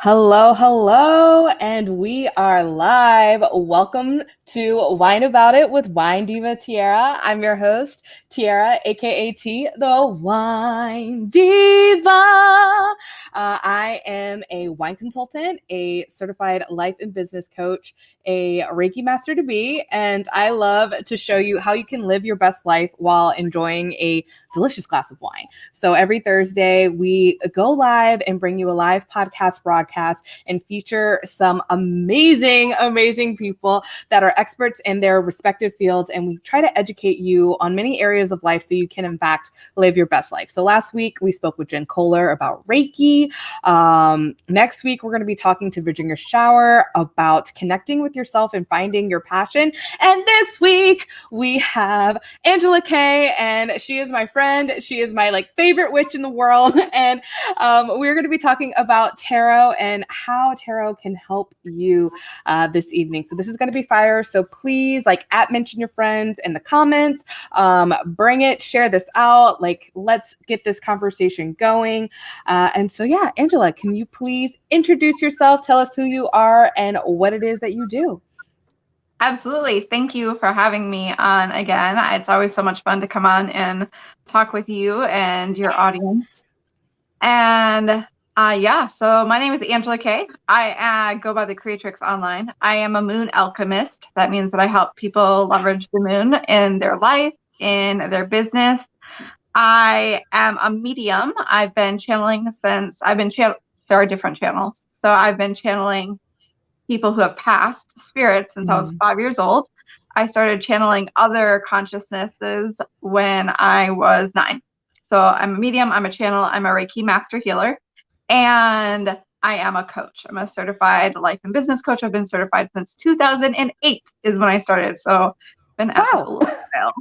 Hello, hello, and we are live. Welcome to Wine About It with Wine Diva Tiara. I'm your host, Tiara, aka T, the Wine Diva. I am a wine consultant, a certified life and business coach, a Reiki master to be, and I love to show you how you can live your best life while enjoying a delicious glass of wine. So every Thursday, we go live and bring you a live podcast broadcast and feature some amazing, amazing people that are experts in their respective fields. And we try to educate you on many areas of life so you can, in fact, live your best life. So last week, we spoke with Jen Kohler about Reiki. Next week, we're going to be talking to Virginia Shower about connecting with yourself and finding your passion. And this week, we have Angela Kaye, and she is my friend. She is my favorite witch in the world. And we're going to be talking about tarot and how tarot can help you this evening. So this is going to be fire. So please mention your friends in the comments, bring it, share this out. Let's get this conversation going. And so, yeah, Angela, can you please introduce yourself? Tell us who you are and what it is that you do. Absolutely. Thank you for having me on again. It's always so much fun to come on and talk with you and your audience. And so my name is Angela Kaye. I go by the Creatrix online. I am a moon alchemist. That means that I help people leverage the moon in their life, in their business. I am a medium. I've been channeling there are different channels. So I've been channeling people who have passed, spirits, since I was 5 years old. I started channeling other consciousnesses when I was 9. So I'm a medium, I'm a channel, I'm a Reiki master healer, and I am a coach. I'm a certified life and business coach. I've been certified since 2008 is when I started. So I've been at this a little while.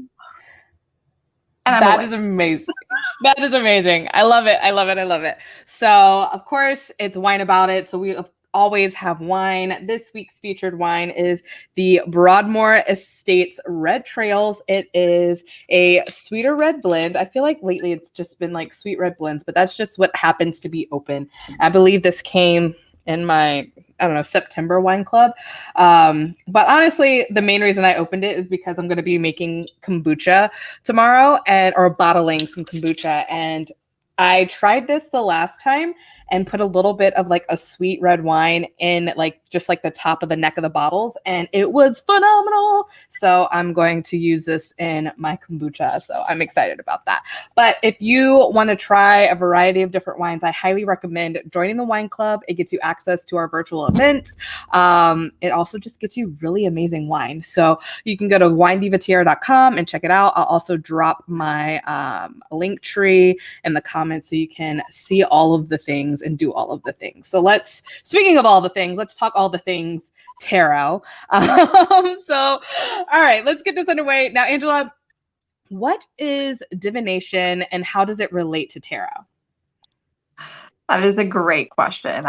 And that is amazing. That is amazing. I love it. I love it. I love it. So, of course, it's Wine About It. So we always have wine. This week's featured wine is the Broadmoor Estates Red Trails. It is a sweeter red blend. I feel like lately it's just been sweet red blends, but that's just what happens to be open. I believe this came in my September wine club. But honestly, the main reason I opened it is because I'm going to be making kombucha tomorrow or bottling some kombucha. And I tried this the last time and put a little bit of a sweet red wine in just the top of the neck of the bottles. And it was phenomenal. So I'm going to use this in my kombucha. So I'm excited about that. But if you want to try a variety of different wines, I highly recommend joining the wine club. It gets you access to our virtual events. It also just gets you really amazing wine. So you can go to winedivatiara.com and check it out. I'll also drop my link tree in the comments so you can see all of the things and do all of the things. So speaking of all the things, let's talk all the things tarot. All right, let's get this underway. Now, Angela, what is divination and how does it relate to tarot? That is a great question.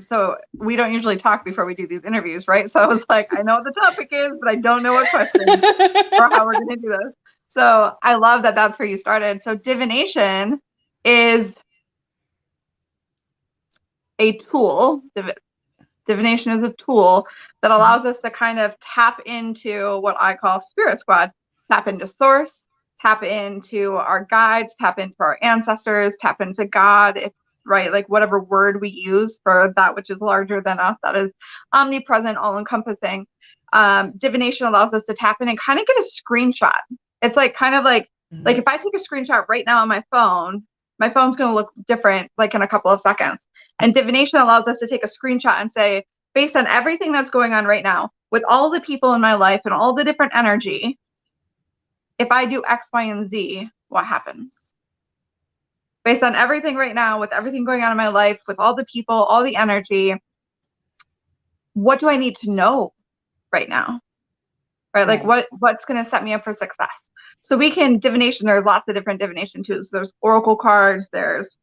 So we don't usually talk before we do these interviews, right? So I was like, I know what the topic is, but I don't know what question or how we're going to do this. So I love that that's where you started. So divination is a tool. Divination is a tool that allows us to kind of tap into what I call spirit squad, tap into source, tap into our guides, tap into our ancestors, tap into God, whatever word we use for that which is larger than us, that is omnipresent, all-encompassing. Divination allows us to tap in and kind of get a screenshot. It's like if I take a screenshot right now on my phone's going to look different in a couple of seconds. And divination allows us to take a screenshot and say, based on everything that's going on right now, with all the people in my life and all the different energy, if I do X, Y, and Z, what happens? Based on everything right now, with everything going on in my life, with all the people, all the energy, what do I need to know right now? Right? What's going to set me up for success? So divination, there's lots of different divination tools. There's oracle cards, there's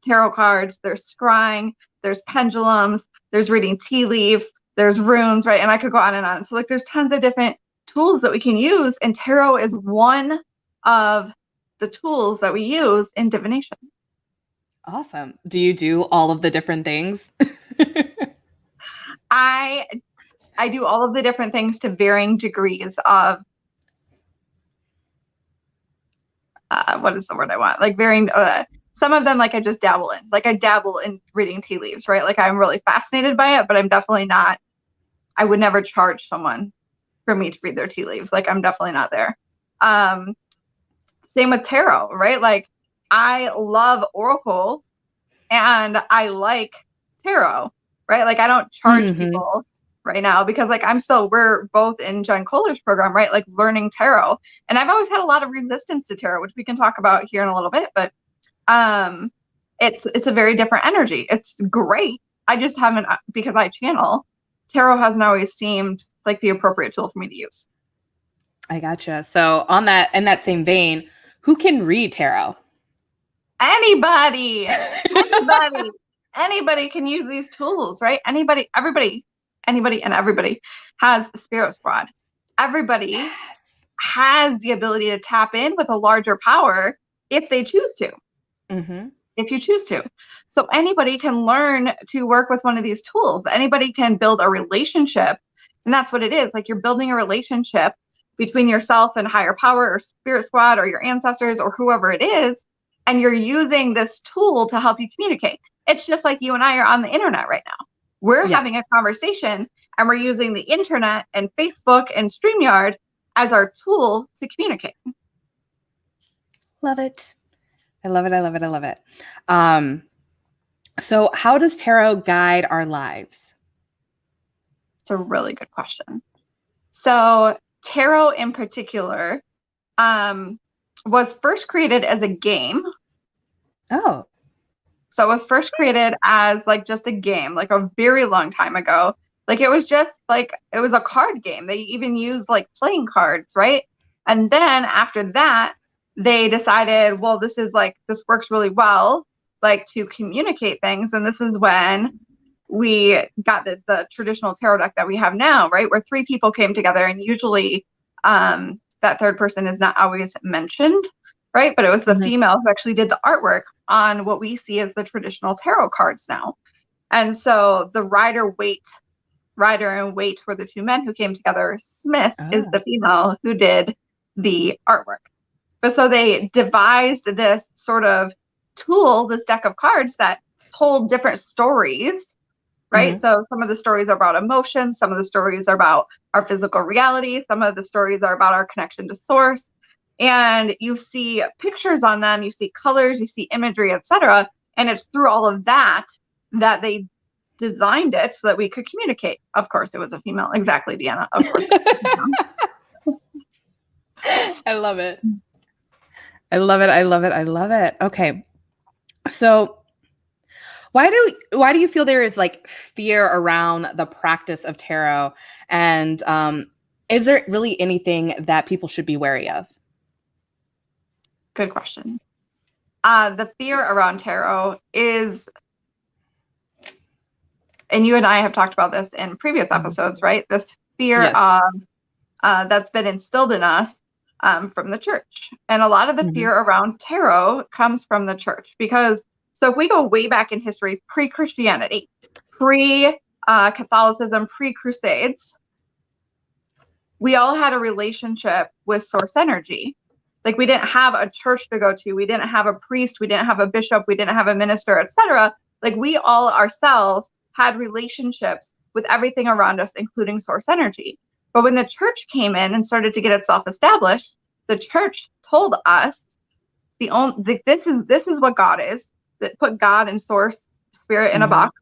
tarot cards, there's scrying, there's pendulums, there's reading tea leaves, there's runes, right? And I could go on and on. So there's tons of different tools that we can use, and tarot is one of the tools that we use in divination. Awesome. Do you do all of the different things? I do all of the different things to varying degrees of what is the word I want? Like varying some of them like I just dabble in. Like I dabble in reading tea leaves, right? Like I'm really fascinated by it, but I'm definitely not, I would never charge someone for me to read their tea leaves. Like I'm definitely not there. Same with tarot, right? Like I love Oracle and I like tarot, right? Like I don't charge people right now because like we're both in Jen Kohler's program, right? Like learning tarot. And I've always had a lot of resistance to tarot, which we can talk about here in a little bit, but it's a very different energy. It's great. I just haven't, because I channel, tarot hasn't always seemed like the appropriate tool for me to use. I gotcha. So in that same vein, who can read tarot? Anybody can use these tools, right? Anybody and everybody has a spirit squad. Everybody has the ability to tap in with a larger power if they choose to. If you choose to. So anybody can learn to work with one of these tools. Anybody can build a relationship. And that's what it is. Like you're building a relationship between yourself and higher power or spirit squad or your ancestors or whoever it is. And you're using this tool to help you communicate. It's just like you and I are on the internet right now. We're having a conversation and we're using the internet and Facebook and StreamYard as our tool to communicate. Love it. I love it. I love it. I love it. So how does tarot guide our lives? It's a really good question. So tarot in particular was first created as a game. Oh. So it was first created as like just a game, like a very long time ago. Like it was just like, it was a card game. They even used like playing cards, right? And then after that, they decided, well, this works really well, like to communicate things. And this is when we got the traditional tarot deck that we have now, right? Where 3 people came together, and usually that third person is not always mentioned, right? But it was the female who actually did the artwork on what we see as the traditional tarot cards now. And so the rider and Waite were the 2 men who came together. Smith is the female who did the artwork. But so they devised this sort of tool, this deck of cards that told different stories, right? So some of the stories are about emotions, some of the stories are about our physical reality, some of the stories are about our connection to source. And you see pictures on them, you see colors, you see imagery, etc. And it's through all of that that they designed it so that we could communicate. Of course, it was a female. Exactly, Deanna. Of course. I love it. I love it. I love it. I love it. Okay. So why do you feel there is like fear around the practice of tarot? And is there really anything that people should be wary of? Good question. The fear around tarot is, and you and I have talked about this in previous episodes, right? This fear that's been instilled in us from the church. And a lot of the fear around tarot comes from the church, because so if we go way back in history, pre-Christianity, pre-Catholicism, pre-Crusades, we all had a relationship with source energy. Like we didn't have a church to go to. We didn't have a priest. We didn't have a bishop. We didn't have a minister, etc. Like we all ourselves had relationships with everything around us, including source energy. But when the church came in and started to get itself established, the church told us this is what God is. That put God and source spirit in a box.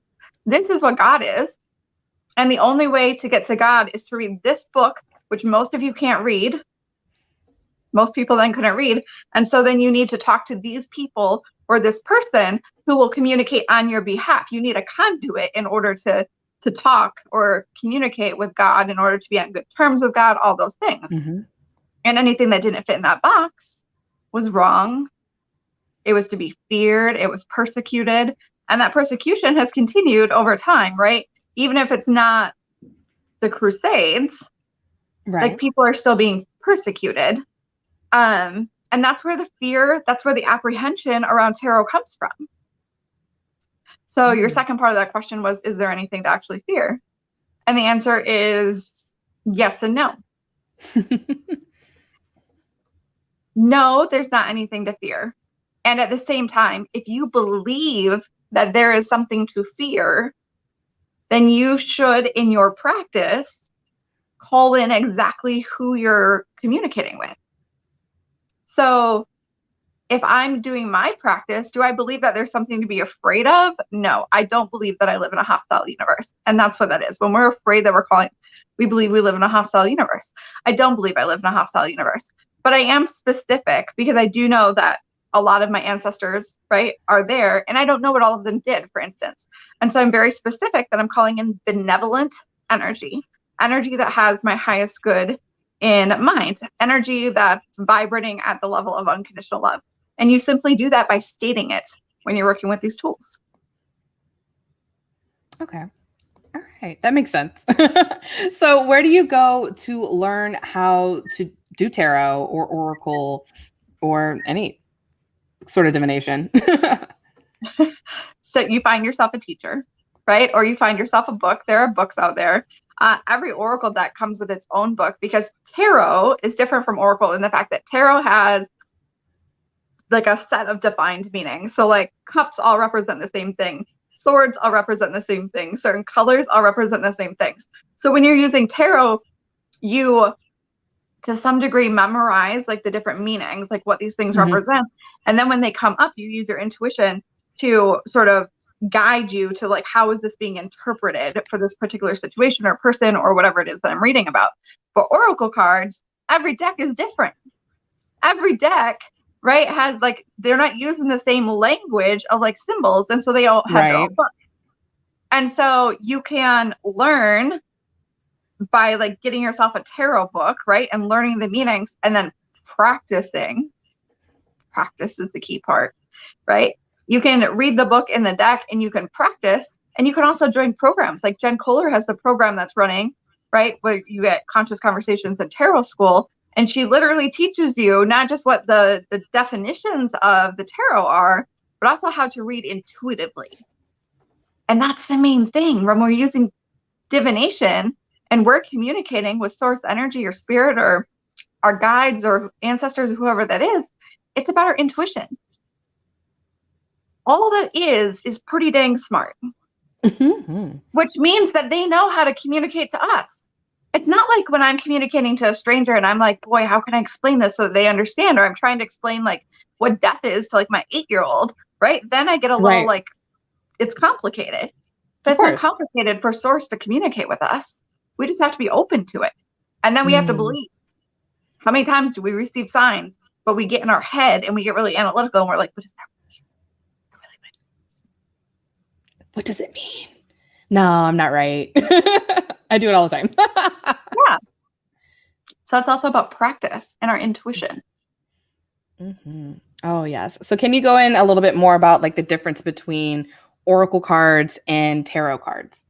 This is what God is. And the only way to get to God is to read this book, which most of you can't read. Most people then couldn't read. And so then you need to talk to these people or this person who will communicate on your behalf. You need a conduit in order to talk or communicate with God, in order to be on good terms with God, all those things. And anything that didn't fit in that box was wrong. It was to be feared. It was persecuted. And that persecution has continued over time, right? Even if it's not the Crusades, like people are still being persecuted. And that's where the fear, that's where the apprehension around tarot comes from. So your second part of that question was, is there anything to actually fear? And the answer is yes and no. No, there's not anything to fear. And at the same time, if you believe that there is something to fear, then you should, in your practice, call in exactly who you're communicating with. So if I'm doing my practice, do I believe that there's something to be afraid of? No, I don't believe that I live in a hostile universe. And that's what that is. When we're afraid that we believe we live in a hostile universe. I don't believe I live in a hostile universe. But I am specific because I do know that a lot of my ancestors, right, are there. And I don't know what all of them did, for instance. And so I'm very specific that I'm calling in benevolent energy that has my highest good in mind, energy that's vibrating at the level of unconditional love. And you simply do that by stating it when you're working with these tools. Okay. All right. That makes sense. So where do you go to learn how to do tarot or oracle or any sort of divination? So you find yourself a teacher, right? Or you find yourself a book. There are books out there. Every oracle deck comes with its own book because tarot is different from oracle in the fact that tarot has like a set of defined meanings. So like cups all represent the same thing. Swords all represent the same thing. Certain colors all represent the same things. So when you're using tarot, you to some degree memorize like the different meanings, like what these things represent. And then when they come up, you use your intuition to sort of guide you to like, how is this being interpreted for this particular situation or person or whatever it is that I'm reading about. For oracle cards, every deck is different. Every deck, right, has like, they're not using the same language of like symbols. And so they all have their own book. And so you can learn by like getting yourself a tarot book, right, and learning the meanings and then practicing. Practice is the key part, right? You can read the book in the deck and you can practice, and you can also join programs. Like Jen Kohler has the program that's running, right, where you get Conscious Conversations in Tarot School, and she literally teaches you not just what the definitions of the tarot are, but also how to read intuitively. And that's the main thing when we're using divination and we're communicating with source energy or spirit or our guides or ancestors or whoever that is. It's about our intuition. All that is pretty dang smart, which means that they know how to communicate to us. It's not like when I'm communicating to a stranger and I'm like, boy, how can I explain this so that they understand? Or I'm trying to explain like what death is to like my 8-year-old, right? Then I get a little like, it's complicated. But it's not complicated for source to communicate with us. We just have to be open to it. And then we have to believe. How many times do we receive signs, but we get in our head and we get really analytical and we're like, what does that mean? What does it mean? No, I'm not right. I do it all the time. Yeah. So it's also about practice and our intuition. Oh, yes. So can you go in a little bit more about like the difference between oracle cards and tarot cards?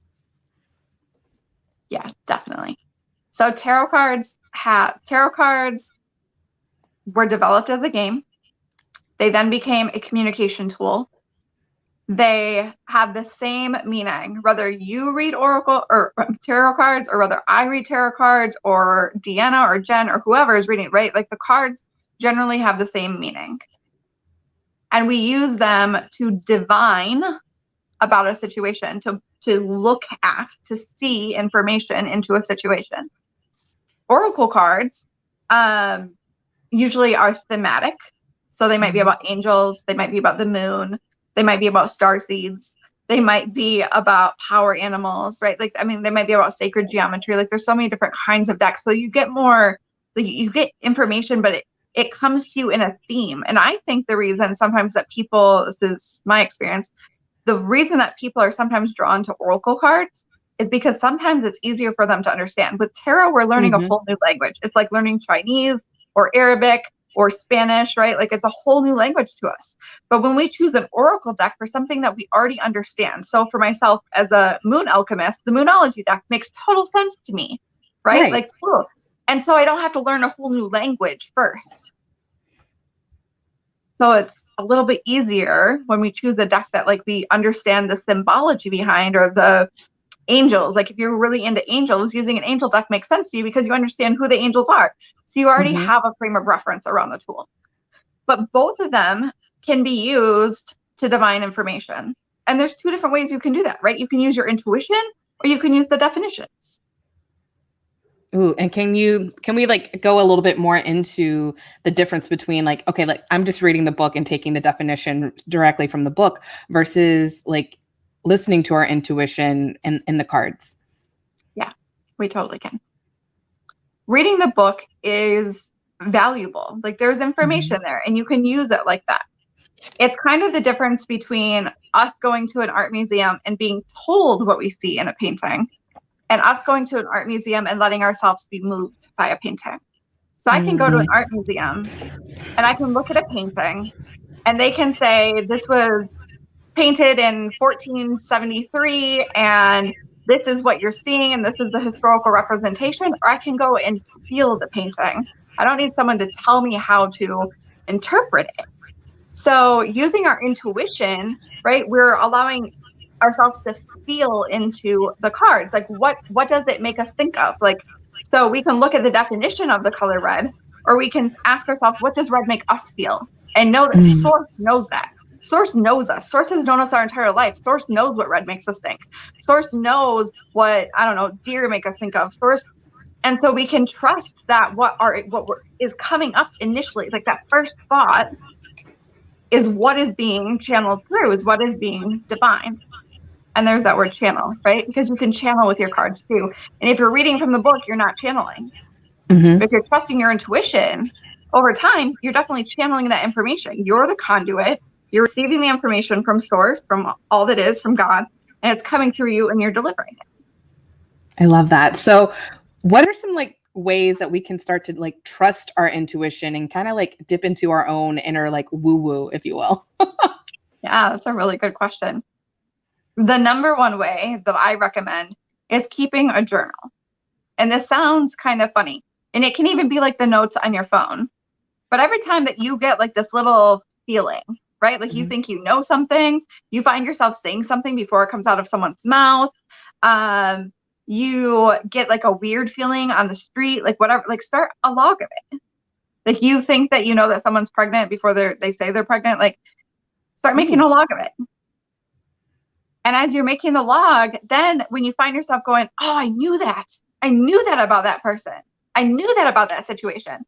Yeah, definitely. So tarot cards were developed as a game. They then became a communication tool. They have the same meaning, whether you read oracle or tarot cards, or whether I read tarot cards, or Deanna or Jen or whoever is reading, right? Like the cards generally have the same meaning. And we use them to divine about a situation, to look at, to see information into a situation. Oracle cards usually are thematic. So they might be about angels. They might be about the moon. They might be about starseeds. They might be about power animals, right? Like, I mean, they might be about sacred geometry. Like there's so many different kinds of decks. So you get more, you get information, but it comes to you in a theme. And I think the reason sometimes that people, this is my experience, the reason that people are sometimes drawn to oracle cards is because sometimes it's easier for them to understand. With tarot, we're learning a whole new language. It's like learning Chinese or Arabic or Spanish, right? Like it's a whole new language to us. But when we choose an oracle deck for something that we already understand, so for myself as a moon alchemist, the moonology deck makes total sense to me, right? Like, cool. And so I don't have to learn a whole new language first. So it's a little bit easier when we choose a deck that like we understand the symbology behind, or the angels. Like if you're really into angels, using an angel deck makes sense to you because you understand who the angels are. So you already have a frame of reference around the tool. But both of them can be used to divine information. And there's two different ways you can do that, right? You can use your intuition, or you can use the definitions. Ooh, and can we like go a little bit more into the difference between like, okay, like I'm just reading the book and taking the definition directly from the book versus like listening to our intuition and in the cards? Yeah, we totally can. Reading the book is valuable. Like there's information there and you can use it like that. It's kind of the difference between us going to an art museum and being told what we see in a painting, and us going to an art museum and letting ourselves be moved by a painting. So I can go to an art museum and I can look at a painting and they can say this was painted in 1473 and this is what you're seeing and this is the historical representation. Or I can go and feel the painting. I don't need someone to tell me how to interpret it. So using our intuition, right, we're allowing ourselves to feel into the cards. Like what does it make us think of? Like, so we can look at the definition of the color red, or we can ask ourselves, what does red make us feel? And know that Source knows that. Source knows us. Source has known us our entire life. Source knows what red makes us think. Source knows what, I don't know, deer make us think of. Source. And so we can trust that what is coming up initially, like that first thought, is what is being channeled through, is what is being divined. And there's that word channel, right? Because you can channel with your cards too. And if you're reading from the book, you're not channeling. But if you're trusting your intuition, over time, you're definitely channeling that information. You're the conduit. You're receiving the information from Source, from all that is, from God, and it's coming through you and you're delivering it. I love that. So what are some like ways that we can start to like trust our intuition and kind of like dip into our own inner like woo-woo, if you will? Yeah, that's a really good question. The number one way that I recommend is keeping a journal. And this sounds kind of funny. And it can even be like the notes on your phone. But every time that you get like this little feeling, right? Like you think you know something, you find yourself saying something before it comes out of someone's mouth. You get like a weird feeling on the street, like whatever, like start a log of it. Like you think that you know that someone's pregnant before they say they're pregnant, like start making a log of it. And as you're making the log, then when you find yourself going, oh, I knew that about that person. I knew that about that situation.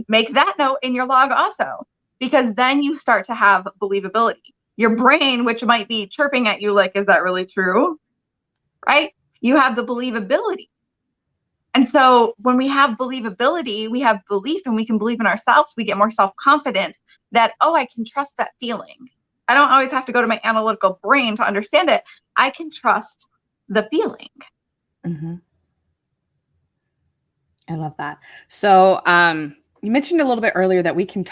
Make that note in your log also, because then you start to have believability. Your brain, which might be chirping at you like, is that really true? Right? You have the believability. And so when we have believability, we have belief and we can believe in ourselves. We get more self-confident that, oh, I can trust that feeling. I don't always have to go to my analytical brain to understand it. I can trust the feeling. I love that. So you mentioned a little bit earlier that we can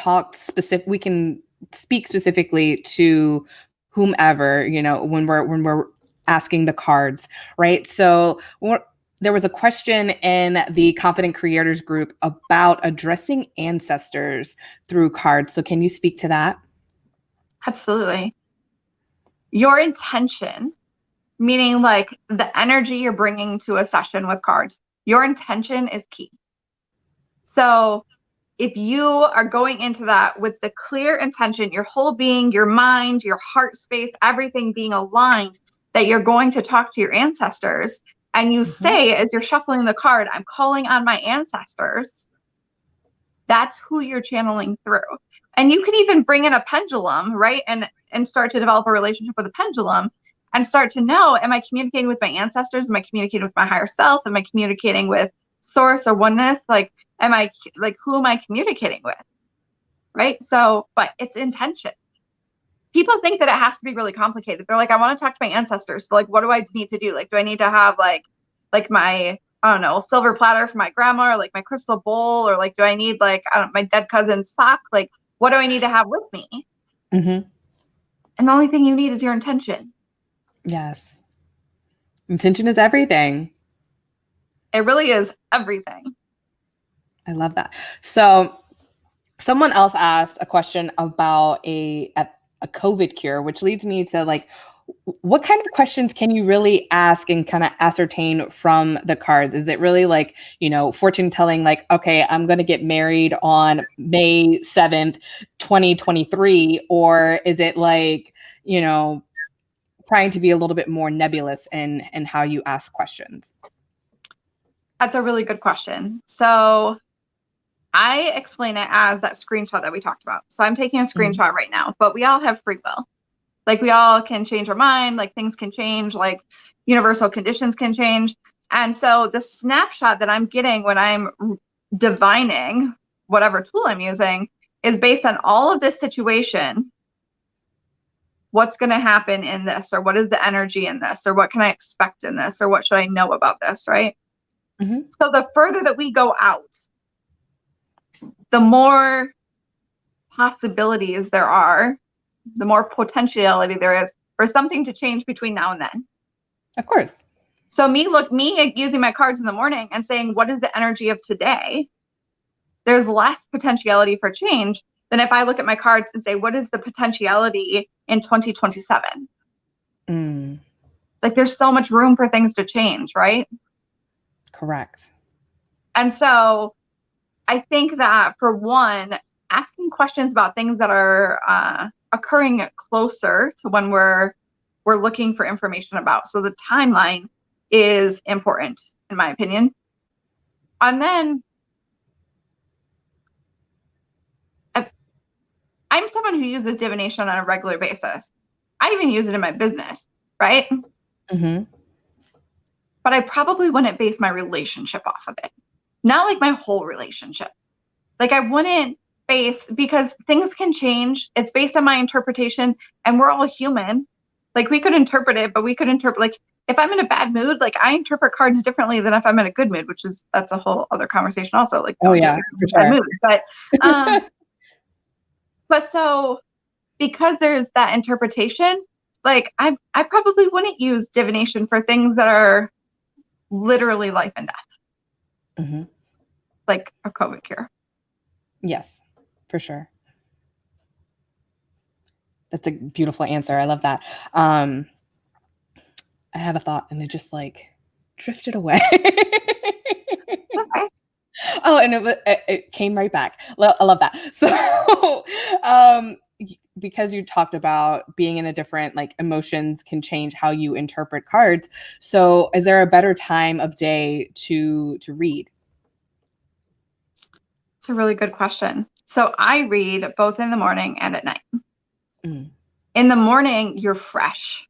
speak specifically to whomever, you know, when we're asking the cards, right? So there was a question in the Confident Creators group about addressing ancestors through cards. So can you speak to that? Absolutely. Your intention, meaning like the energy you're bringing to a session with cards, your intention is key. So if you are going into that with the clear intention, your whole being, your mind, your heart space, everything being aligned, that you're going to talk to your ancestors, and you say, as you're shuffling the card, I'm calling on my ancestors, that's who you're channeling through. And you can even bring in a pendulum, right? And start to develop a relationship with a pendulum and start to know, am I communicating with my ancestors? Am I communicating with my higher self? Am I communicating with Source or oneness? Like, who am I communicating with? Right? So, but it's intention. People think that it has to be really complicated. They're like, I want to talk to my ancestors. So like, what do I need to do? Like, do I need to have like my, I don't know, silver platter for my grandma, or like my crystal bowl, or like, do I need like, I don't, my dead cousin's sock? Like, what do I need to have with me? And the only thing you need is your intention. Yes. Intention is everything. It really is everything. I love that. So Someone else asked a question about a COVID cure, which leads me to like, what kind of questions can you really ask and kind of ascertain from the cards? Is it really like, fortune telling, like, okay, I'm going to get married on May 7th, 2023? Or is it like, trying to be a little bit more nebulous in how you ask questions? That's a really good question. So I explain it as that screenshot that we talked about. So I'm taking a screenshot right now, but we all have free will. Like we all can change our mind, like things can change, like universal conditions can change. And so the snapshot that I'm getting when I'm divining whatever tool I'm using is based on all of this situation. What's going to happen in this, or what is the energy in this, or what can I expect in this, or what should I know about this, right? Mm-hmm. So the further that we go out, the more possibilities there are, the more potentiality there is for something to change between now and then. Of course. So me using my cards in the morning and saying, what is the energy of today? There's less potentiality for change than if I look at my cards and say, what is the potentiality in 2027? Like there's so much room for things to change, right? Correct. And so I think that for one, asking questions about things that are occurring closer to when we're looking for information about. So the timeline is important, in my opinion. And then I'm someone who uses divination on a regular basis. I even use it in my business, right? Mm-hmm. But I probably wouldn't base my relationship off of it. Not like my whole relationship. Like I wouldn't base, because things can change. It's based on my interpretation, and we're all human. Like we could interpret it, but we could interpret, like if I'm in a bad mood, like I interpret cards differently than if I'm in a good mood, that's a whole other conversation also. Like, oh yeah, for sure. Bad mood. But so because there's that interpretation, like I probably wouldn't use divination for things that are literally life and death. Mm-hmm. Like a COVID cure. Yes, for sure. That's a beautiful answer. I love that. I had a thought and it just like drifted away. Okay. Oh, and it came right back. I love that. So, because you talked about being in a different, like emotions can change how you interpret cards. So is there a better time of day to read? It's a really good question. So I read both in the morning and at night. In the morning, you're fresh.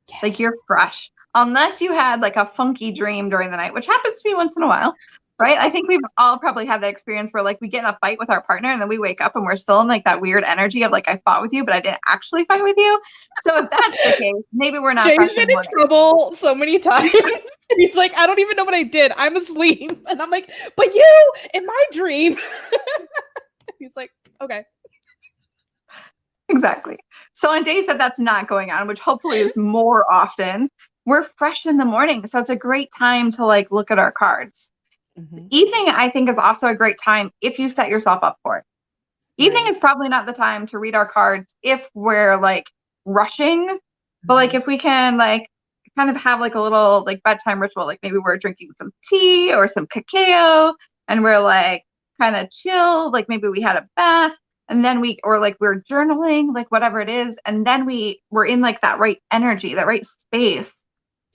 Yeah. Like you're fresh. Unless you had like a funky dream during the night, which happens to me once in a while, right? I think we've all probably had that experience where like we get in a fight with our partner and then we wake up and we're still in like that weird energy of like, I fought with you, but I didn't actually fight with you. So if that's the case, maybe we're not. Jay's been in trouble so many times. He's like, I don't even know what I did. I'm asleep. And I'm like, but you, in my dream. He's like, okay. Exactly. So on days that that's not going on, which hopefully is more often, we're fresh in the morning. So it's a great time to like look at our cards. Mm-hmm. Evening, I think, is also a great time if you set yourself up for it. Evening is probably not the time to read our cards if we're like rushing, mm-hmm. but like if we can like kind of have like a little like bedtime ritual, like maybe we're drinking some tea or some cacao and we're like kind of chill, like maybe we had a bath. And then we're journaling, like whatever it is. And then we're in like that right energy, that right space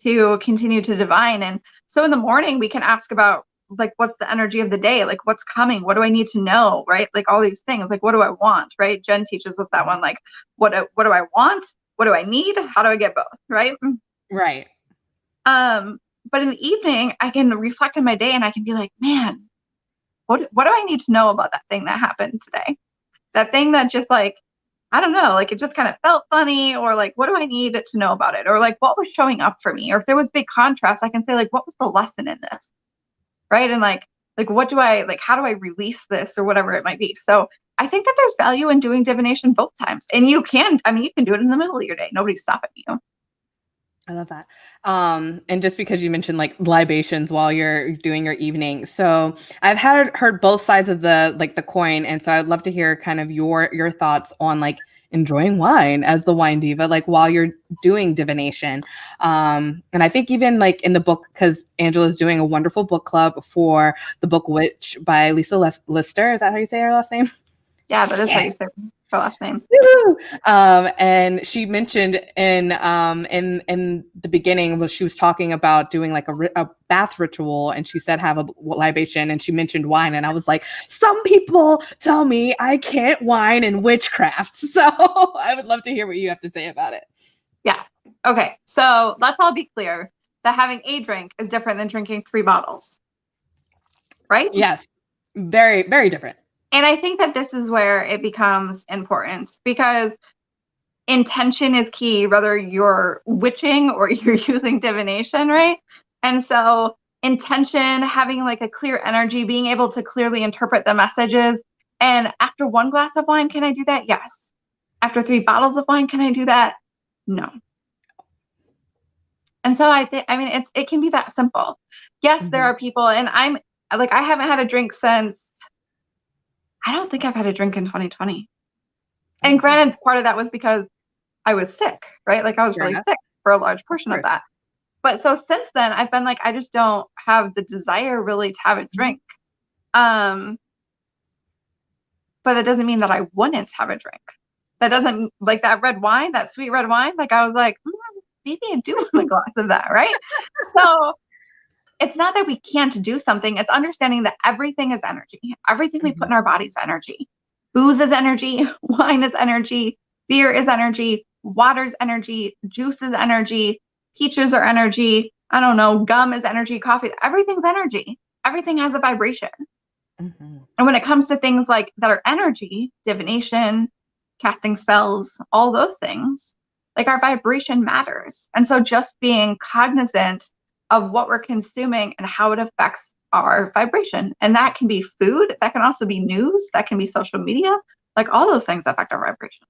to continue to divine. And so in the morning, we can ask about like, what's the energy of the day? Like what's coming? What do I need to know? Right? Like all these things, like, what do I want? Right? Jen teaches us that one, like, what do I want? What do I need? How do I get both? Right? Right. But in the evening, I can reflect on my day and I can be like, man, what do I need to know about that thing that happened today? That thing that just like, I don't know, like it just kind of felt funny, or like, what do I need to know about it? Or like, what was showing up for me? Or if there was big contrast, I can say like, what was the lesson in this? Right. And like, what do I, like, how do I release this or whatever it might be? So I think that there's value in doing divination both times. And you can do it in the middle of your day. Nobody's stopping you. I love that. And just because you mentioned like libations while you're doing your evening. So I've heard both sides of the coin. And so I'd love to hear kind of your thoughts on like enjoying wine as the wine diva, like while you're doing divination. And I think even like in the book, because Angela's doing a wonderful book club for the book Witch by Lisa Lister. Is that how you say her last name? Yeah, that is how you say her last name. And she mentioned in the beginning was she was talking about doing like a bath ritual, and she said have a libation, and she mentioned wine, and I was like, some people tell me I can't wine and witchcraft, so I would love to hear what you have to say about it. Yeah. Okay. So let's all be clear that having a drink is different than drinking 3 bottles, right? Yes, very, very different. And I think that this is where it becomes important, because intention is key, whether you're witching or you're using divination, right? And so intention, having like a clear energy, being able to clearly interpret the messages. And after 1 glass of wine, can I do that? Yes. After 3 bottles of wine, can I do that? No. And so I think, I mean, it can be that simple. Yes, there are people, and I'm like, I haven't had a drink since, I don't think I've had a drink in 2020. And granted, part of that was because I was sick, right? Like I was really sick for a large portion of that. But so since then, I've been like, I just don't have the desire really to have a drink. But it doesn't mean that I wouldn't have a drink. That doesn't, like that red wine, that sweet red wine. Like I was like, maybe I do want a glass of that, right? So it's not that we can't do something. It's understanding that everything is energy. Everything we put in our body is energy. Booze is energy. Wine is energy. Beer is energy. Water's energy. Juice is energy. Peaches are energy. I don't know. Gum is energy. Coffee. Everything's energy. Everything has a vibration. And when it comes to things like that are energy, divination, casting spells, all those things, like our vibration matters. And so just being cognizant of what we're consuming and how it affects our vibration. And that can be food. That can also be news. That can be social media. Like all those things affect our vibration.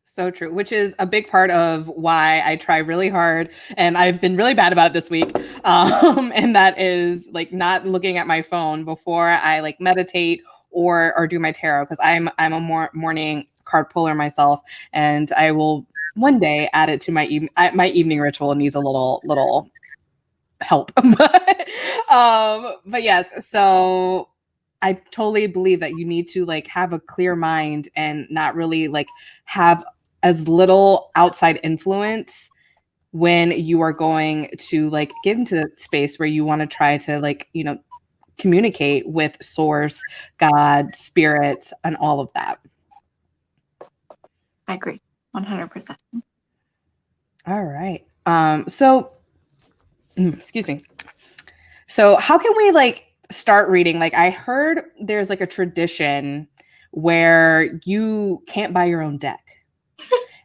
So true, which is a big part of why I try really hard, and I've been really bad about it this week. And that is like not looking at my phone before I like meditate or do my tarot, because I'm a morning card puller myself, and I will one day add it to my evening ritual. Needs a little help, but yes. So I totally believe that you need to like have a clear mind and not really like have as little outside influence when you are going to like get into the space where you want to try to like, communicate with source, God, spirits, and all of that. I agree 100%. All right. So excuse me. So how can we like start reading? Like I heard there's like a tradition where you can't buy your own deck.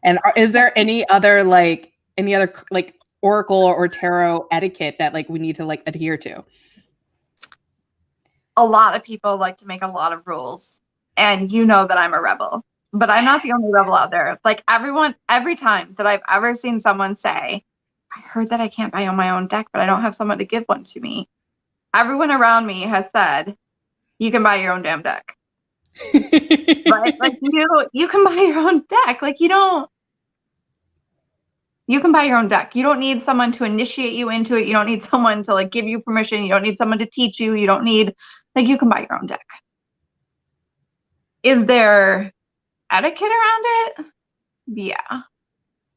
And is there any other oracle or tarot etiquette that like we need to like adhere to? A lot of people like to make a lot of rules, and you know that I'm a rebel, but I'm not the only rebel out there. Like every time that I've ever seen someone say, I heard that I can't buy on my own deck, but I don't have someone to give one to me. Everyone around me has said, you can buy your own damn deck. Right? Like you can buy your own deck. Like you can buy your own deck. You don't need someone to initiate you into it. You don't need someone to like give you permission. You don't need someone to teach you. You don't need, like, you can buy your own deck. Is there etiquette around it? Yeah.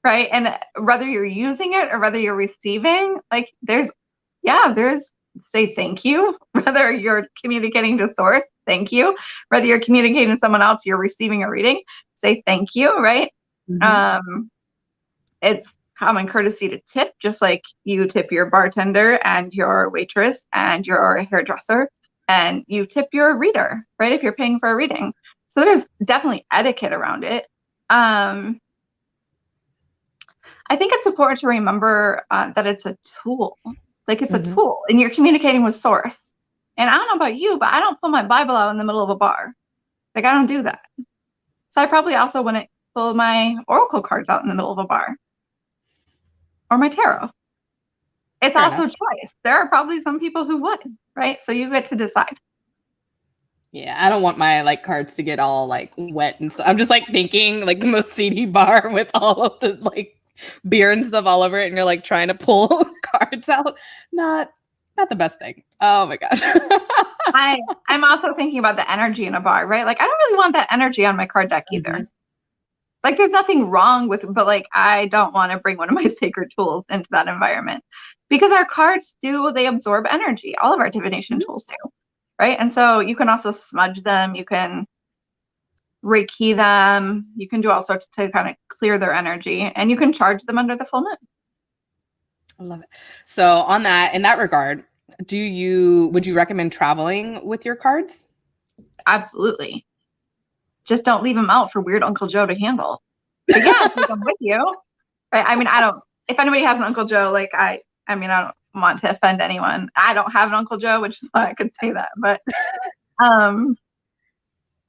Right. And whether you're using it or whether you're receiving, like there's say thank you. Whether you're communicating to source, thank you. Whether you're communicating to someone else, you're receiving a reading, say thank you. Right. It's common courtesy to tip, just like you tip your bartender and your waitress and your hairdresser, and you tip your reader, right? If you're paying for a reading. So there's definitely etiquette around it. I think it's important to remember that it's a tool. Like it's a tool, and you're communicating with source. And I don't know about you, but I don't pull my Bible out in the middle of a bar. Like I don't do that. So I probably also wouldn't pull my oracle cards out in the middle of a bar. or my tarot. It's Fair also enough. choice. There are probably some people who would, right? So you get to decide. Yeah, I don't want my like cards to get all like wet and stuff. I'm just like thinking like the most seedy bar with all of the like beer and stuff all over it, and you're like trying to pull cards out. Not the best thing. Oh my gosh. I'm also thinking about the energy in a bar, right? Like I don't really want that energy on my card deck either. Mm-hmm. Like there's nothing wrong with, but like I don't want to bring one of my sacred tools into that environment because our cards they absorb energy. All of our divination tools do, right? And so you can also smudge them, you can Reiki them, you can do all sorts to kind of clear their energy, and you can charge them under the full moon. I love it. So on that, in that regard, would you recommend traveling with your cards? Absolutely. Just don't leave them out for weird Uncle Joe to handle. But yeah, take them with you. Right? I mean, if anybody has an Uncle Joe, like I don't want to offend anyone. I don't have an Uncle Joe, which is why I could say that. But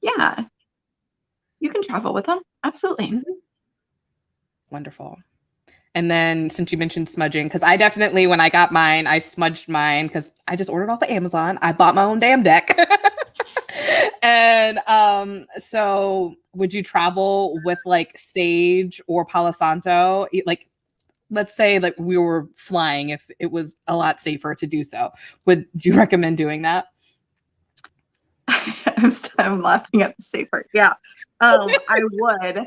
yeah, you can travel with them. Absolutely. Mm-hmm. Wonderful. And then since you mentioned smudging, because I definitely, when I got mine, I smudged mine because I just ordered off of Amazon. I bought my own damn deck. And so would you travel with like sage or Palo Santo? Like, let's say like we were flying, if it was a lot safer to do so, would you recommend doing that? I'm laughing at the safer. Yeah. I would,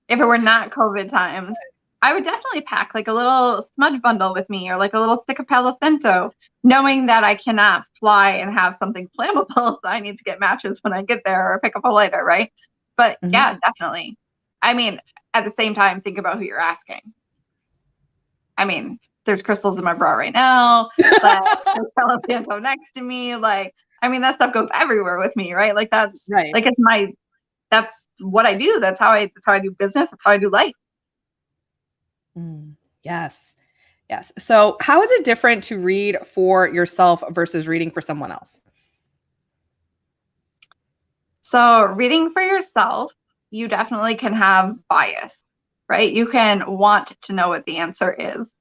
if it were not COVID times, I would definitely pack like a little smudge bundle with me or like a little stick of Palo Santo, knowing that I cannot fly and have something flammable. So I need to get matches when I get there or pick up a lighter, right? But yeah, definitely. I mean, at the same time, think about who you're asking. I mean, there's crystals in my bra right now. Like, there's Palo Santo next to me. Like, I mean, that stuff goes everywhere with me, right? Like that's right. Like that's what I do. That's how I do business. That's how I do life. Yes. Yes. So how is it different to read for yourself versus reading for someone else? So reading for yourself, you definitely can have bias, right? You can want to know what the answer is,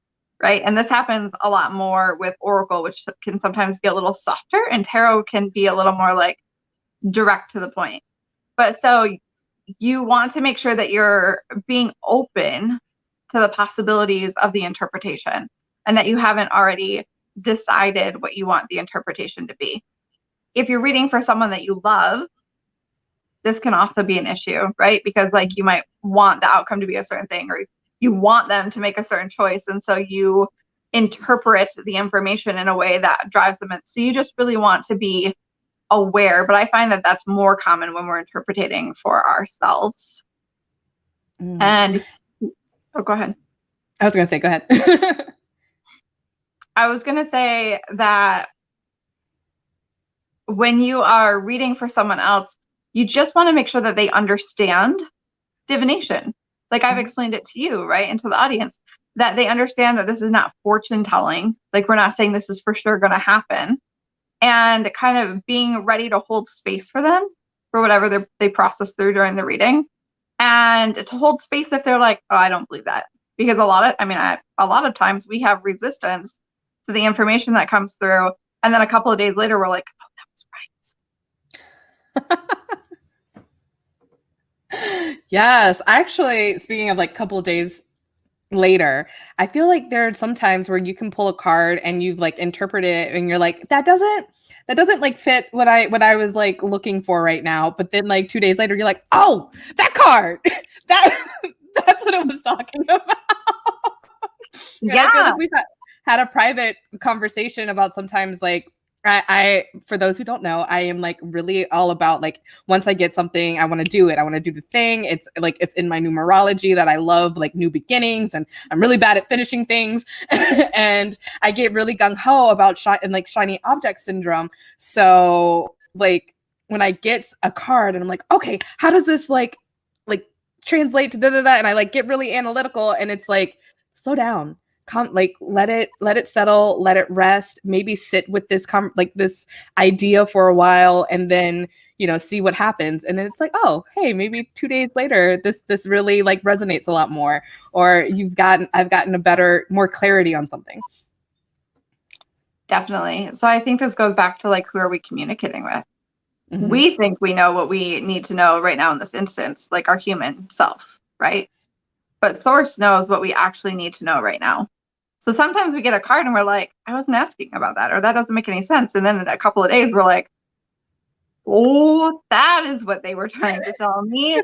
right? And this happens a lot more with Oracle, which can sometimes be a little softer, and Tarot can be a little more like direct to the point. But so you want to make sure that you're being open to the possibilities of the interpretation and that you haven't already decided what you want the interpretation to be. If you're reading for someone that you love, this can also be an issue, right? Because like you might want the outcome to be a certain thing, or you want them to make a certain choice. And so you interpret the information in a way that drives them in. So you just really want to be aware. But I find that that's more common when we're interpreting for ourselves. And go ahead. I was going to say, go ahead. I was going to say that when you are reading for someone else, you just want to make sure that they understand divination. Like I've explained it to you, right? And to the audience, that they understand that this is not fortune telling. Like we're not saying this is for sure going to happen. And kind of being ready to hold space for them for whatever they process through during the reading. And to hold space if they're like, oh, I don't believe that. Because a lot of times we have resistance to the information that comes through. And then a couple of days later, we're like, oh, that was right. Yes. Actually, speaking of like a couple of days later, I feel like there are some times where you can pull a card and you've like interpreted it and you're like, that doesn't like fit what I was like looking for right now. But then like 2 days later, you're like, oh, that card, that's what it was talking about. Yeah. I feel like we've had a private conversation about sometimes like, I for those who don't know, I am like really all about like once I get something, I want to do it. I want to do the thing. It's like it's in my numerology that I love like new beginnings, and I'm really bad at finishing things. And I get really gung-ho about shiny object syndrome. So like when I get a card and I'm like, okay, how does this like translate to da-da-da? And I like get really analytical, and it's like, slow down. let it settle, let it rest, maybe sit with this this idea for a while, and then see what happens. And then it's like, oh, hey, maybe 2 days later this really like resonates a lot more, or I've gotten a better, more clarity on something. Definitely. So I think this goes back to like, who are we communicating with? Mm-hmm. We think we know what we need to know right now in this instance, like our human self, right? But source knows what we actually need to know right now. So sometimes we get a card and we're like, I wasn't asking about that, or that doesn't make any sense. And then in a couple of days, we're like, oh, that is what they were trying to tell me.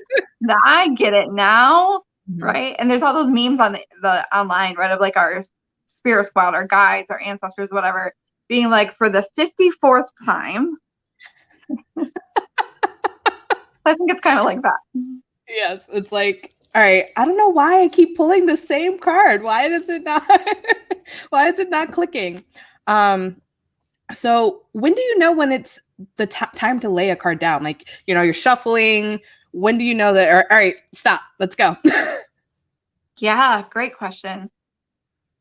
I get it now, mm-hmm. right? And there's all those memes on the online, right, of like our spirit squad, our guides, our ancestors, whatever, being like, for the 54th time. I think it's kind of like that. Yes, it's like, all right, I don't know why I keep pulling the same card. Why is it not clicking? So when do you know when it's the time to lay a card down? Like, you're shuffling. When do you know that, all right, stop, let's go? Yeah, great question.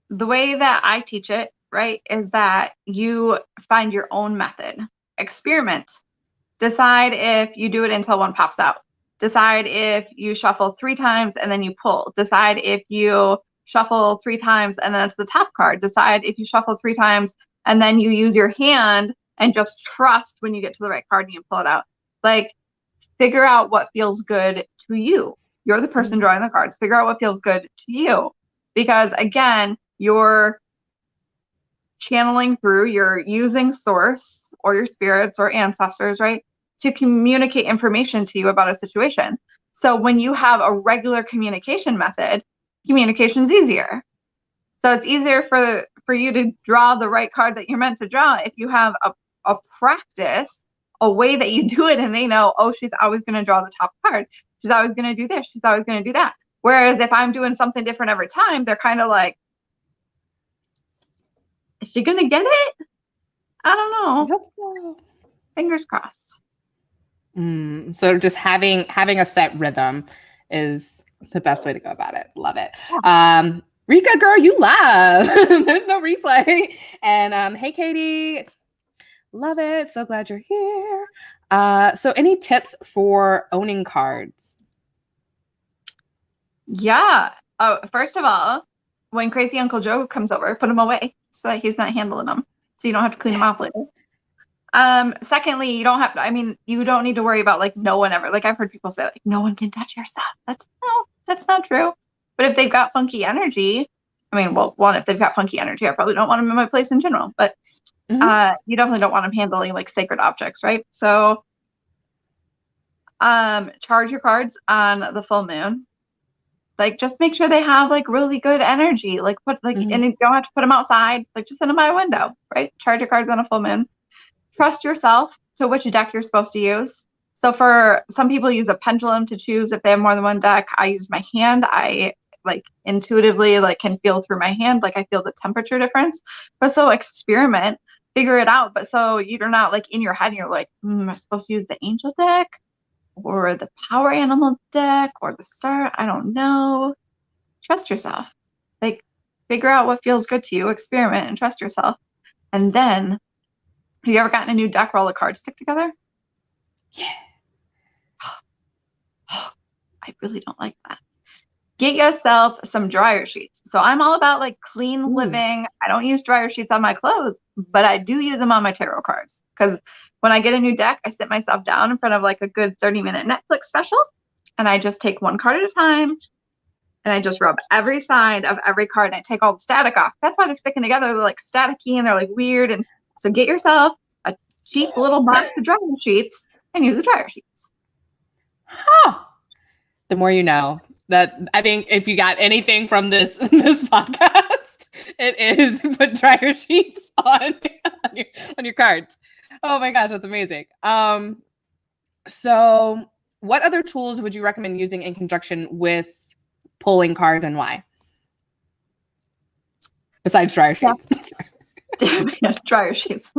The way that I teach it, right, is that you find your own method. Experiment. Decide if you do it until one pops out. Decide if you shuffle 3 times and then you pull. Decide if you shuffle 3 times and then it's the top card. Decide if you shuffle 3 times and then you use your hand and just trust when you get to the right card and you pull it out. Like, figure out what feels good to you. You're the person drawing the cards. Figure out what feels good to you. Because again, you're channeling through, you're using source or your spirits or ancestors, right, to communicate information to you about a situation. So when you have a regular communication method, communication's easier. So it's easier for you to draw the right card that you're meant to draw if you have a practice, a way that you do it, and they know, oh, she's always going to draw the top card. She's always going to do this. She's always going to do that. Whereas if I'm doing something different every time, they're kind of like, is she going to get it? I don't know. I hope so. Fingers crossed. So just having a set rhythm is the best way to go about it. Love it. Yeah. Rika, girl, you live. There's no replay. And hey, Katie. Love it. So glad you're here. So any tips for owning cards? Yeah. Oh, first of all, when Crazy Uncle Joe comes over, put them away so that he's not handling them. So you don't have to clean them off later. Secondly, you don't need to worry about like no one ever, like I've heard people say like no one can touch your stuff. That's not true. But if they've got funky energy, if they've got funky energy, I probably don't want them in my place in general, but you definitely don't want them handling like sacred objects, right? So charge your cards on the full moon. Like, just make sure they have like really good energy, like and you don't have to put them outside, like just send them by a window, right? Charge your cards on a full moon. Trust yourself to which deck you're supposed to use. So for some people use a pendulum to choose if they have more than one deck. I use my hand. I like intuitively like can feel through my hand. Like I feel the temperature difference. But so experiment, figure it out. But so you're not like in your head and you're like, I'm supposed to use the angel deck or the power animal deck or the star. I don't know. Trust yourself. Like figure out what feels good to you, experiment and trust yourself. And then have you ever gotten a new deck where all the cards stick together? Yeah. I really don't like that. Get yourself some dryer sheets. So I'm all about like clean living. I don't use dryer sheets on my clothes, but I do use them on my tarot cards. Because when I get a new deck, I sit myself down in front of like a good 30-minute Netflix special. And I just take one card at a time. And I just rub every side of every card. And I take all the static off. That's why they're sticking together. They're like staticky and they're like weird. And so get yourself a cheap little box of dryer sheets and use the dryer sheets. Huh. The more you know. That I think if you got anything from this podcast, it is put dryer sheets on your cards. Oh my gosh, that's amazing. So what other tools would you recommend using in conjunction with pulling cards and why? Besides dryer sheets. Yeah, dryer sheets.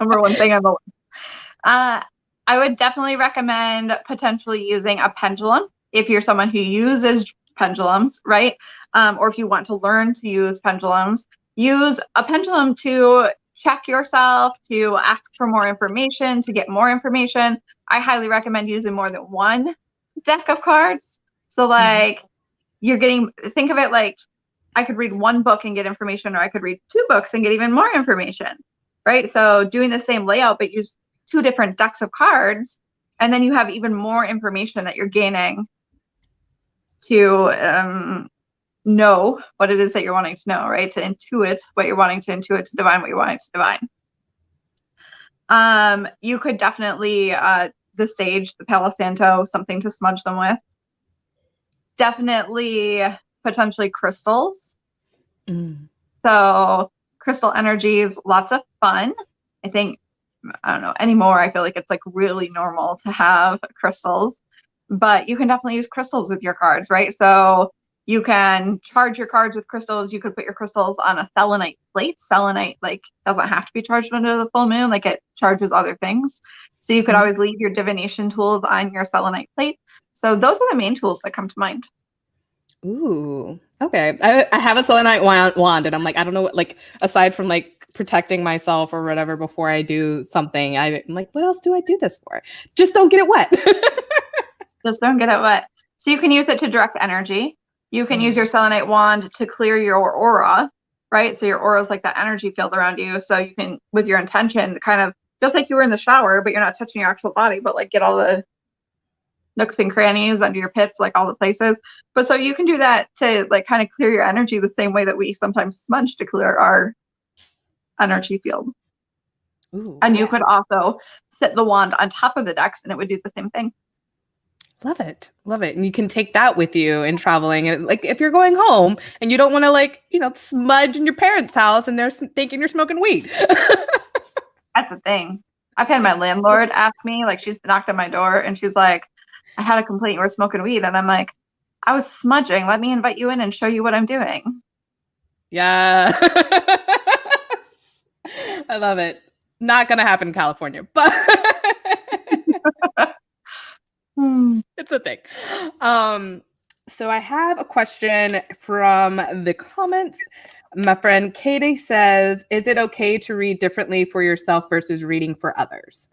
Number one thing on the list. I would definitely recommend potentially using a pendulum if you're someone who uses pendulums, right? Or if you want to learn to use pendulums, use a pendulum to check yourself, to ask for more information, to get more information. I highly recommend using more than one deck of cards. So like think of it like I could read one book and get information, or I could read 2 books and get even more information, right? So doing the same layout, but use 2 different decks of cards, and then you have even more information that you're gaining to know what it is that you're wanting to know, right? To intuit what you're wanting to intuit, to divine what you're wanting to divine. You could definitely, the sage, the Palo Santo, something to smudge them with. Definitely, potentially crystals. So crystal energies, lots of fun. I think, I don't know, anymore, I feel like it's like really normal to have crystals, but you can definitely use crystals with your cards, right? So you can charge your cards with crystals. You could put your crystals on a selenite plate. Selenite like doesn't have to be charged under the full moon, like it charges other things. So you could always leave your divination tools on your selenite plate. So those are the main tools that come to mind. Ooh, okay. I have a selenite wand, and I'm like, I don't know what, like, aside from like protecting myself or whatever before I do something, I'm like, what else do I do this for? Just don't get it wet. Just don't get it wet. So you can use it to direct energy. You can use your selenite wand to clear your aura, right? So your aura is like that energy field around you. So you can, with your intention, kind of just like you were in the shower, but you're not touching your actual body, but like get all the nooks and crannies under your pits, like all the places. But so you can do that to like kind of clear your energy the same way that we sometimes smudge to clear our energy field. Ooh, and you could also sit the wand on top of the decks and it would do the same thing. Love it. Love it. And you can take that with you in traveling. And like if you're going home and you don't want to like, smudge in your parents' house and they're thinking you're smoking weed. That's the thing. I've had my landlord ask me, like she's knocked on my door and she's like, I had a complaint you were smoking weed. And I'm like, I was smudging. Let me invite you in and show you what I'm doing. Yeah. I love it. Not going to happen in California, but it's a thing. So I have a question from the comments. My friend Kaye says, is it okay to read differently for yourself versus reading for others?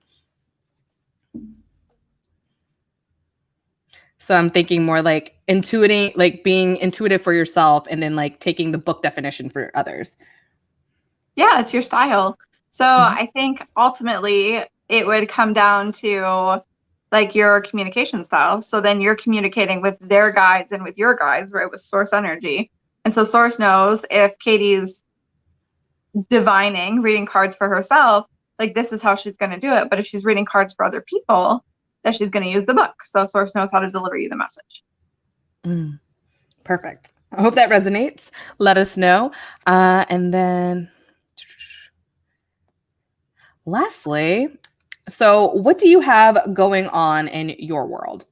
So I'm thinking more like intuiting, like being intuitive for yourself and then like taking the book definition for others. Yeah, it's your style. So I think ultimately it would come down to like your communication style. So then you're communicating with their guides and with your guides, right? With source energy. And so source knows if Katie's divining, reading cards for herself, like this is how she's going to do it. But if she's reading cards for other people, then she's going to use the book. So source knows how to deliver you the message. Perfect. I hope that resonates. Let us know. And then lastly, so what do you have going on in your world?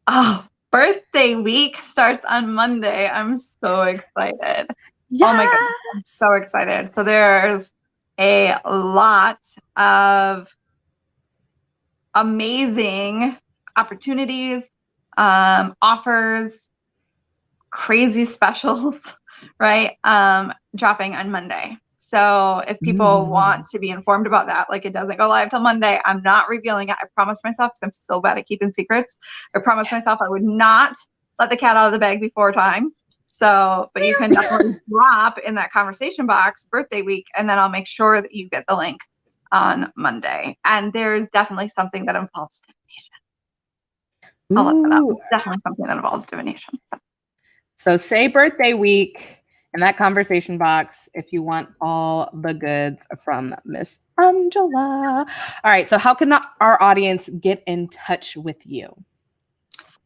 Oh, birthday week starts on Monday. I'm so excited. Yes! Oh my goodness, I'm so excited. So there's a lot of amazing opportunities, offers, crazy specials, right? Dropping on Monday. So if people want to be informed about that, like it doesn't go live till Monday, I'm not revealing it. I promised myself, because I'm so bad at keeping secrets. I promised myself I would not let the cat out of the bag before time. So, but you can definitely drop in that conversation box birthday week, and then I'll make sure that you get the link on Monday. And there's definitely something that involves divination. I'll let that out. Definitely something that involves divination. So say birthday week in that conversation box if you want all the goods from Miss Angela. All right. So how can our audience get in touch with you?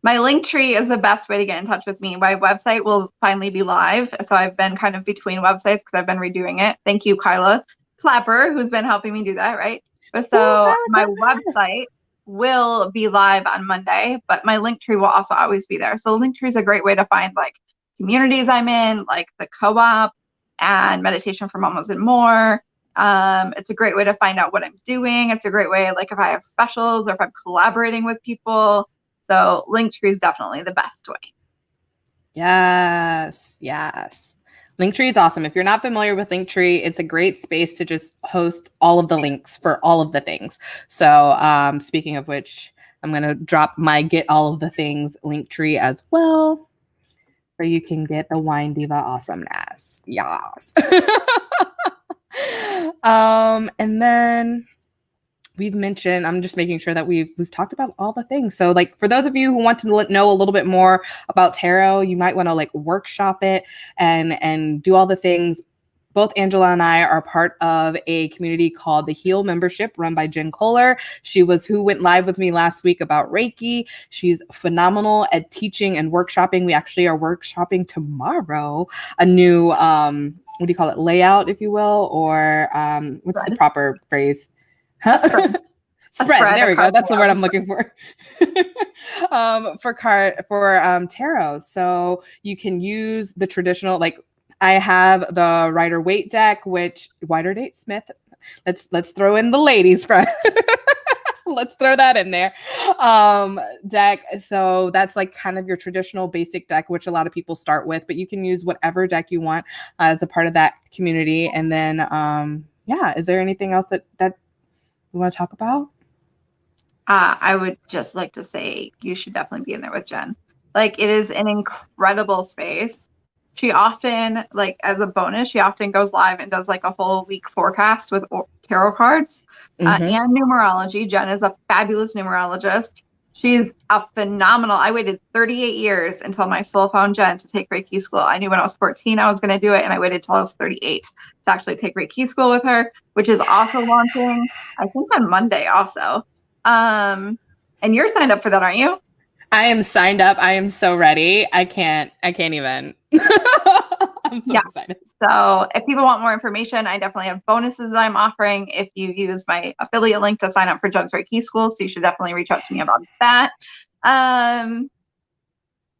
My link tree is the best way to get in touch with me. My website will finally be live. So I've been kind of between websites because I've been redoing it. Thank you, Kyla Clapper, who's been helping me do that, right? So my website will be live on Monday, but my link tree will also always be there. So link tree is a great way to find like communities I'm in, like the co-op and Meditation for Mamas and more. It's a great way to find out what I'm doing. It's a great way, like if I have specials or if I'm collaborating with people. So Linktree is definitely the best way. Yes. Linktree is awesome. If you're not familiar with Linktree, it's a great space to just host all of the links for all of the things. So speaking of which, I'm going to drop my get all of the things Linktree as well, so you can get the Wine Diva awesomeness. Yes. And then we've mentioned, I'm just making sure that we've talked about all the things. So like for those of you who want to know a little bit more about tarot, you might want to like workshop it and do all the things. Both Angela and I are part of a community called the Heal Membership, run by Jen Kohler. She was who went live with me last week about Reiki. She's phenomenal at teaching and workshopping. We actually are workshopping tomorrow a new, what do you call it, layout, if you will, or what's the proper phrase? Huh? Spread. There we go. That's the word I'm looking for. For tarot. So you can use the traditional, like I have the Rider-Waite deck, which Rider-Waite Smith. Let's throw in the ladies front. Let's throw that in there. Deck. So that's like kind of your traditional basic deck, which a lot of people start with, but you can use whatever deck you want as a part of that community. And then, is there anything else that you want to talk about? I would just like to say you should definitely be in there with Jen. Like, it is an incredible space. She often, like as a bonus, she often goes live and does like a whole week forecast with tarot cards and numerology. Jen is a fabulous numerologist. She's a phenomenal. I waited 38 years until my soul found Jen to take Reiki school. I knew when I was 14 I was going to do it, and I waited till I was 38 to actually take Reiki school with her, which is also launching, I think, on Monday also. And you're signed up for that, aren't you? I am signed up. I am so ready. I can't even. I'm so excited. So if people want more information, I definitely have bonuses that I'm offering if you use my affiliate link to sign up for Jen's Reiki School. So you should definitely reach out to me about that. And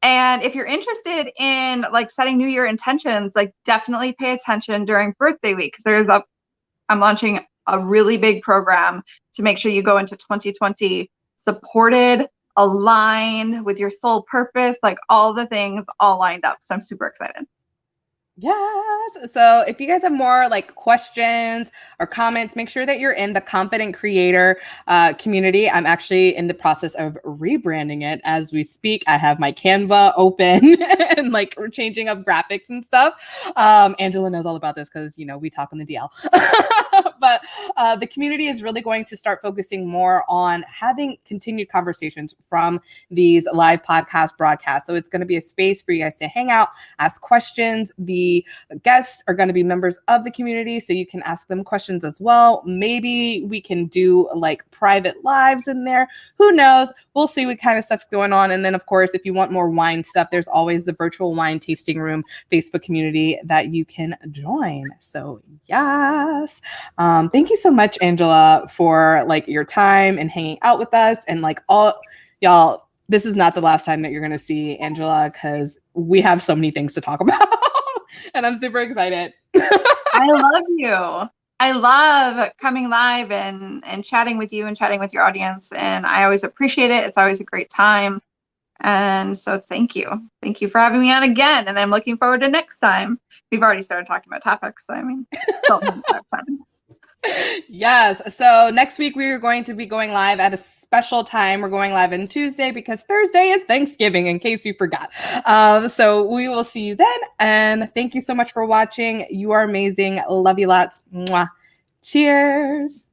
if you're interested in like setting New Year intentions, like definitely pay attention during birthday week, because I'm launching a really big program to make sure you go into 2020 supported, aligned with your soul purpose, like all the things all lined up. So I'm super excited. Yes. So if you guys have more like questions or comments, make sure that you're in the Confident Creator community. I'm actually in the process of rebranding it as we speak. I have my Canva open and like we're changing up graphics and stuff. Angela knows all about this because, we talk on the DL. But the community is really going to start focusing more on having continued conversations from these live podcast broadcasts. So it's going to be a space for you guys to hang out, ask questions. The guests are going to be members of the community, so you can ask them questions as well. Maybe we can do like private lives in there. Who knows? We'll see what kind of stuff's going on. And then, of course, if you want more wine stuff, there's always the virtual wine tasting room Facebook community that you can join. So yes. Thank you so much, Angela, for like your time and hanging out with us. And like all y'all, this is not the last time that you're going to see Angela, because we have so many things to talk about. And I'm super excited. I love you. I love coming live and chatting with you and chatting with your audience. And I always appreciate it. It's always a great time. And so thank you. Thank you for having me on again. And I'm looking forward to next time. We've already started talking about topics. So I mean, yes. So next week we are going to be going live at a special time. We're going live on Tuesday because Thursday is Thanksgiving, in case you forgot. So we will see you then. And thank you so much for watching. You are amazing. Love you lots. Mwah. Cheers.